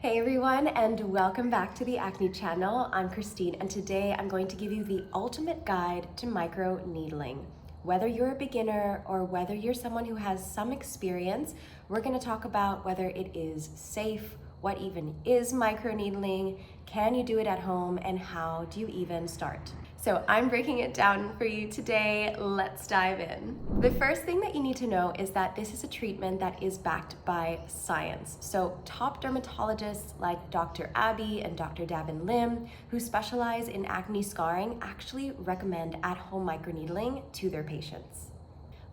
Hey everyone, and welcome back to the Acne channel. I'm Christine, and today I'm going to give you the ultimate guide to microneedling. Whether you're a beginner or whether you're someone who has some experience, we're going to talk about whether it is safe, what even is microneedling, can you do it at home, and how do you even start? So I'm breaking it down for you today. Let's dive in. The first thing that you need to know is that this is a treatment that is backed by science. So top dermatologists like Dr. Abby and Dr. Davin Lim, who specialize in acne scarring, actually recommend at-home microneedling to their patients.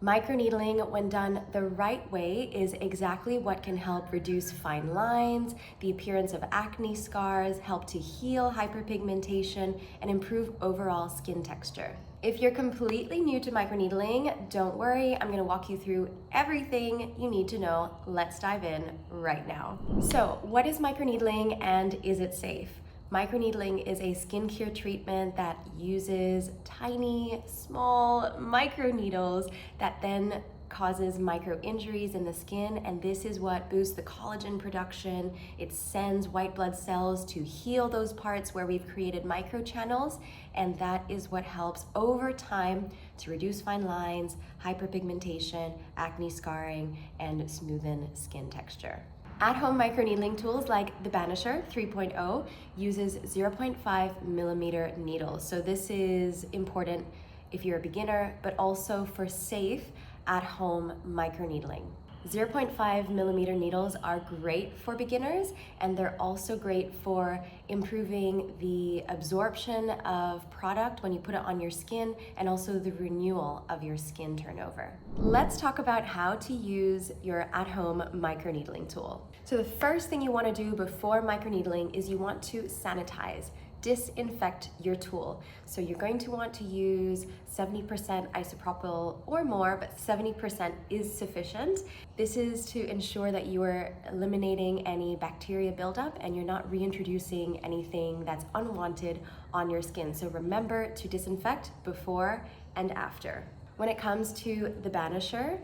Microneedling, when done the right way, is exactly what can help reduce fine lines, the appearance of acne scars, help to heal hyperpigmentation, and improve overall skin texture. If you're completely new to microneedling, don't worry, I'm gonna walk you through everything you need to know. Let's dive in right now. So, what is microneedling and is it safe? Microneedling is a skincare treatment that uses tiny, small microneedles that then causes micro injuries in the skin, and this is what boosts the collagen production. It sends white blood cells to heal those parts where we've created microchannels, and that is what helps over time to reduce fine lines, hyperpigmentation, acne scarring, and smoothen skin texture. At-home microneedling tools like the Banisher 3.0 uses 0.5 millimeter needles. So this is important if you're a beginner, but also for safe at-home microneedling. 0.5 millimeter needles are great for beginners, and they're also great for improving the absorption of product when you put it on your skin, and also the renewal of your skin turnover. Let's talk about how to use your at-home microneedling tool. So the first thing you want to do before microneedling is you want to sanitize. Disinfect your tool. So you're going to want to use 70% isopropyl or more, but 70% is sufficient. This is to ensure that you are eliminating any bacteria buildup and you're not reintroducing anything that's unwanted on your skin. So remember to disinfect before and after. When it comes to the Banisher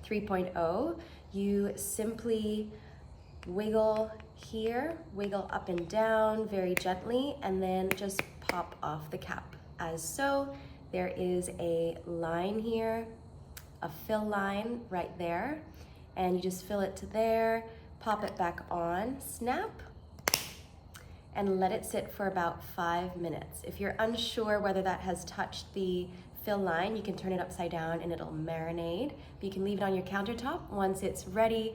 3.0, you simply wiggle here, wiggle up and down very gently, and then just pop off the cap as so. There is a line here, a fill line right there, and you just fill it to there, pop it back on, snap, and let it sit for about 5 minutes. If you're unsure whether that has touched the fill line, you can turn it upside down and it'll marinate. But you can leave it on your countertop. Once it's ready,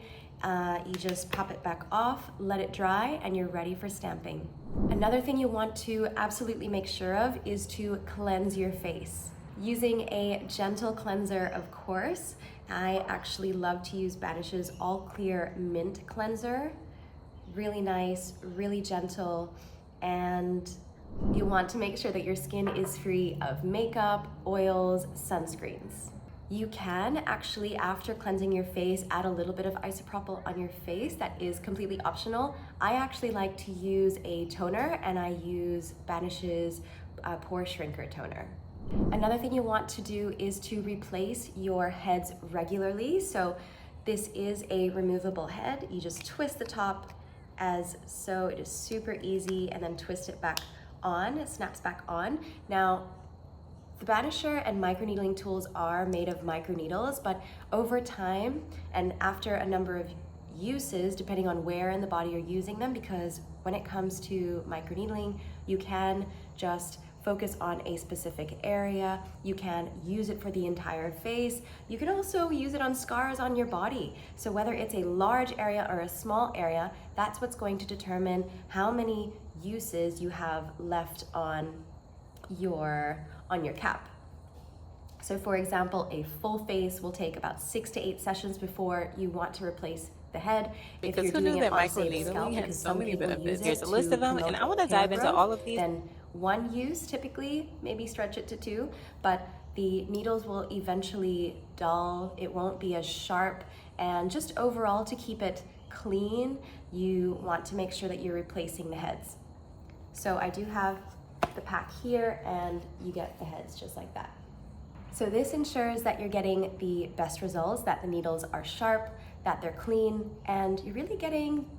you just pop it back off, let it dry, and you're ready for stamping. Another thing you want to absolutely make sure of is to cleanse your face. Using a gentle cleanser, of course. I actually love to use Banish's All Clear Mint Cleanser. Really nice, really gentle, and you want to make sure that your skin is free of makeup, oils, sunscreens. You can actually, after cleansing your face, add a little bit of isopropyl on your face. That is completely optional. I actually like to use a toner, and I use Banish's Pore Shrinker Toner. Another thing you want to do is to replace your heads regularly. So this is a removable head. You just twist the top as so. It is super easy, and then twist it back on. It snaps back on. Now, the Banisher and microneedling tools are made of microneedles, but over time and after a number of uses, depending on where in the body you're using them, because when it comes to microneedling, you can just focus on a specific area. You can use it for the entire face. You can also use it on scars on your body. So whether it's a large area or a small area, that's what's going to determine how many uses you have left on your cap. So for example, a full face will take about 6 to 8 sessions before you want to replace the head. Because who knew that microneedling has so many benefits? Here's a list of them, and I want to dive into all of these. Then one use, typically, maybe stretch it to 2, but the needles will eventually dull. It won't be as sharp, and just overall to keep it clean, you want to make sure that you're replacing the heads. So I do have the pack here, and you get the heads just like that. So this ensures that you're getting the best results, that the needles are sharp, that they're clean, and you're really getting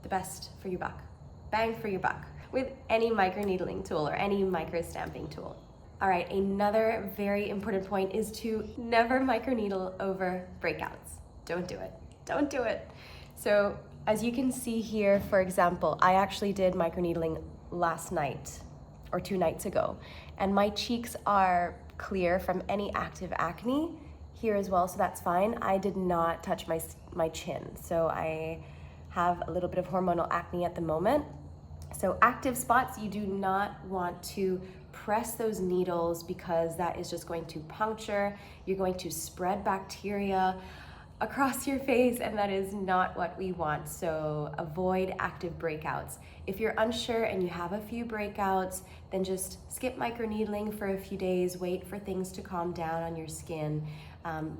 the best for your buck. Bang for your buck with any microneedling tool or any micro stamping tool. All right, another very important point is to never microneedle over breakouts. Don't do it. Don't do it. So as you can see here, for example, I actually did microneedling last night or 2 nights ago, and my cheeks are clear from any active acne here as well, so that's fine. I did not touch my chin, so I have a little bit of hormonal acne at the moment. So active spots, you do not want to press those needles because that is just going to puncture. You're going to spread bacteria across your face, and that is not what we want. So avoid active breakouts. If you're unsure and you have a few breakouts, then just skip microneedling for a few days, wait for things to calm down on your skin.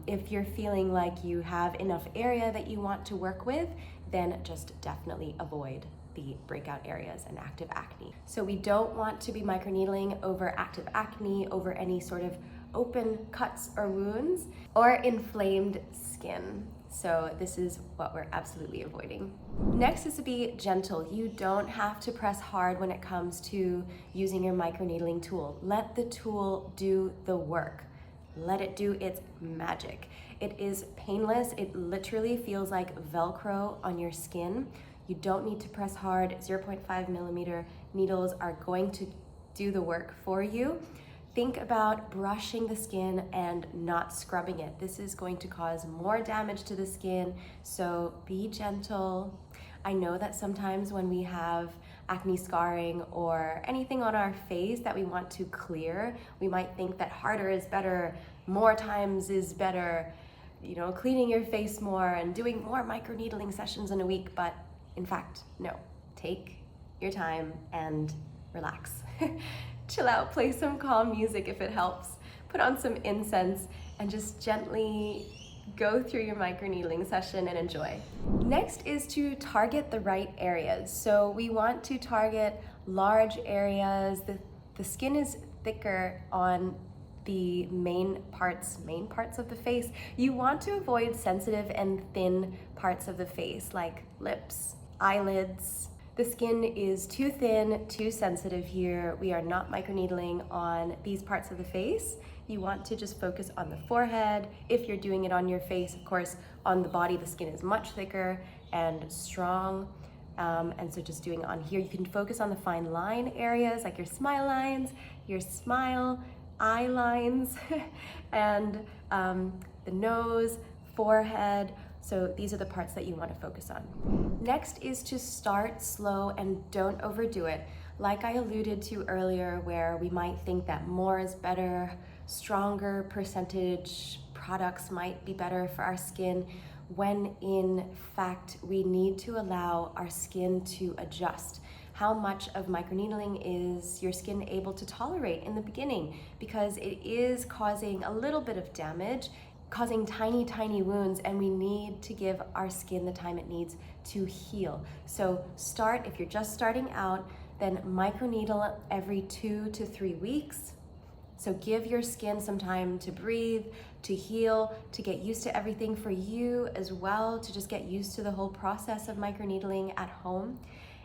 If you're feeling like you have enough area that you want to work with, then just definitely avoid the breakout areas and active acne. So we don't want to be microneedling over active acne, over any sort of open cuts or wounds, or inflamed skin. So this is what we're absolutely avoiding. Next is to be gentle. You don't have to press hard when it comes to using your microneedling tool. Let the tool do the work. Let it do its magic. It is painless. It literally feels like Velcro on your skin. You don't need to press hard. 0.5 millimeter needles are going to do the work for you. Think about brushing the skin and not scrubbing it. This is going to cause more damage to the skin, so be gentle. I know that sometimes when we have acne scarring or anything on our face that we want to clear, we might think that harder is better, more times is better, you know, cleaning your face more and doing more microneedling sessions in a week, but in fact, no. Take your time and relax. Chill out, play some calm music if it helps, put on some incense, and just gently go through your microneedling session and enjoy. Next is to target the right areas. So we want to target large areas. The skin is thicker on the main parts of the face. You want to avoid sensitive and thin parts of the face, like lips, eyelids. The skin is too thin, too sensitive here. We are not microneedling on these parts of the face. You want to just focus on the forehead. If you're doing it on your face, of course, on the body, the skin is much thicker and strong. And so just doing it on here, you can focus on the fine line areas, like your smile lines, your smile, eye lines, and the nose, forehead. So these are the parts that you want to focus on. Next is to start slow and don't overdo it. Like I alluded to earlier, where we might think that more is better, stronger percentage products might be better for our skin, when in fact we need to allow our skin to adjust. How much of microneedling is your skin able to tolerate in the beginning? Because it is causing a little bit of damage, causing tiny, tiny wounds, and we need to give our skin the time it needs to heal. So start, if you're just starting out, then microneedle every 2 to 3 weeks. So give your skin some time to breathe, to heal, to get used to everything, for you as well, to just get used to the whole process of microneedling at home.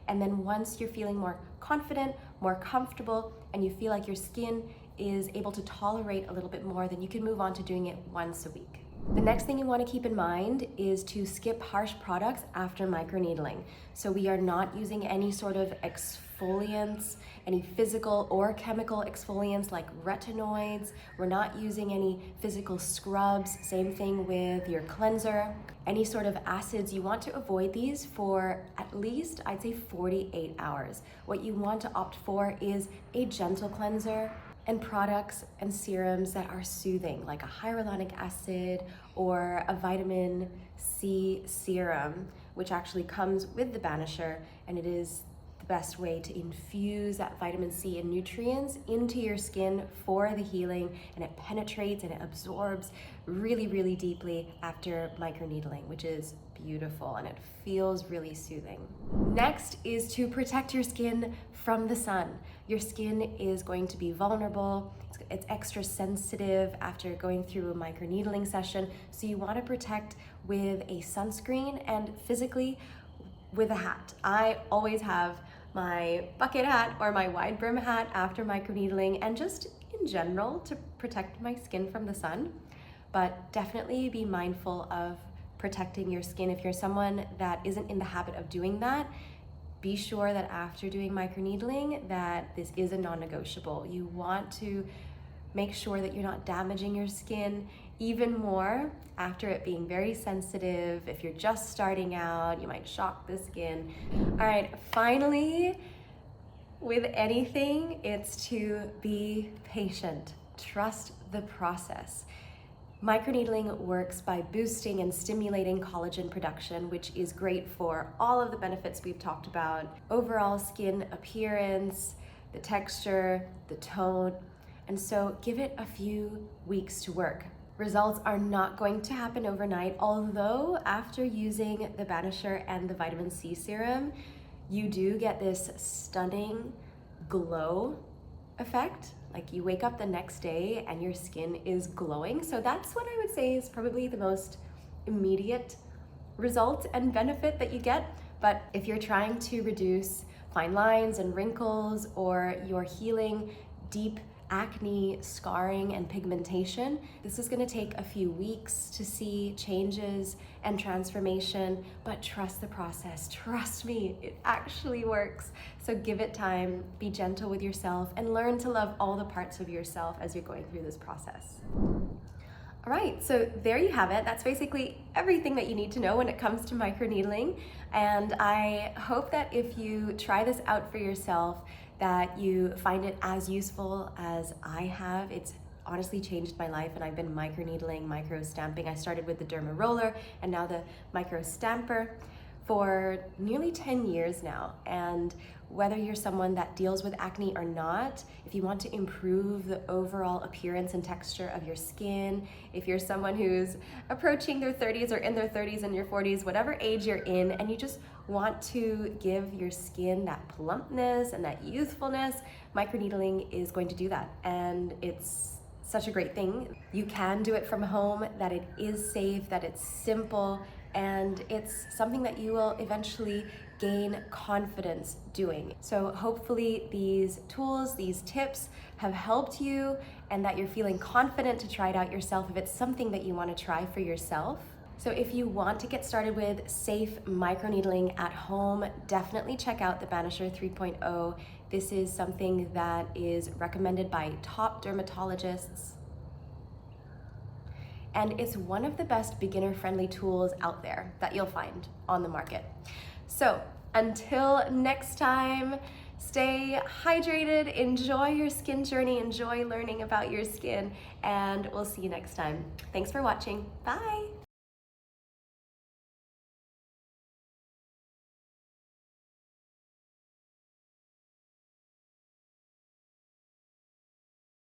And then once you're feeling more confident, more comfortable, and you feel like your skin is able to tolerate a little bit more, then you can move on to doing it once a week. The next thing you want to keep in mind is to skip harsh products after microneedling. So we are not using any sort of exfoliants, any physical or chemical exfoliants like retinoids. We're not using any physical scrubs. Same thing with your cleanser. Any sort of acids, you want to avoid these for at least, I'd say, 48 hours. What you want to opt for is a gentle cleanser and products and serums that are soothing, like a hyaluronic acid or a vitamin C serum, which actually comes with the Banisher, and it is the best way to infuse that vitamin C and nutrients into your skin for the healing, and it penetrates and it absorbs really, really deeply after microneedling, which is beautiful, and it feels really soothing. Next is to protect your skin from the sun. Your skin is going to be vulnerable. It's extra sensitive after going through a microneedling session, so you want to protect with a sunscreen, and physically with a hat. I always have my bucket hat or my wide brim hat after microneedling, and just in general to protect my skin from the sun. But definitely be mindful of protecting your skin. If you're someone that isn't in the habit of doing that, be sure that after doing microneedling that this is a non-negotiable. You want to make sure that you're not damaging your skin even more after it being very sensitive. If you're just starting out, you might shock the skin. All right, finally, with anything, it's to be patient. Trust the process. Microneedling works by boosting and stimulating collagen production, which is great for all of the benefits we've talked about: overall skin appearance, the texture, the tone. And so give it a few weeks to work. Results are not going to happen overnight, although after using the Banisher and the vitamin C serum, you do get this stunning glow effect. Like, you wake up the next day and your skin is glowing. So that's what I would say is probably the most immediate result and benefit that you get. But if you're trying to reduce fine lines and wrinkles, or you're healing deep acne, scarring, and pigmentation, this is going to take a few weeks to see changes and transformation, but trust the process. Trust me, it actually works. So give it time, be gentle with yourself, and learn to love all the parts of yourself as you're going through this process. All right, so there you have it. That's basically everything that you need to know when it comes to microneedling. And I hope that if you try this out for yourself, that you find it as useful as I have. It's honestly changed my life, and I've been microneedling, micro stamping. I started with the Dermaroller and now the micro stamper for nearly 10 years now. And whether you're someone that deals with acne or not, if you want to improve the overall appearance and texture of your skin, if you're someone who's approaching their 30s or in their 30s and your 40s, whatever age you're in, and you just want to give your skin that plumpness and that youthfulness, microneedling is going to do that. And it's such a great thing. You can do it from home, that it is safe, that it's simple, and it's something that you will eventually gain confidence doing. So hopefully these tools, these tips have helped you, and that you're feeling confident to try it out yourself if it's something that you want to try for yourself. So if you want to get started with safe microneedling at home, definitely check out the Banisher 3.0. This is something that is recommended by top dermatologists, and it's one of the best beginner-friendly tools out there that you'll find on the market. So until next time, stay hydrated, enjoy your skin journey, enjoy learning about your skin, and we'll see you next time. Thanks for watching. Bye.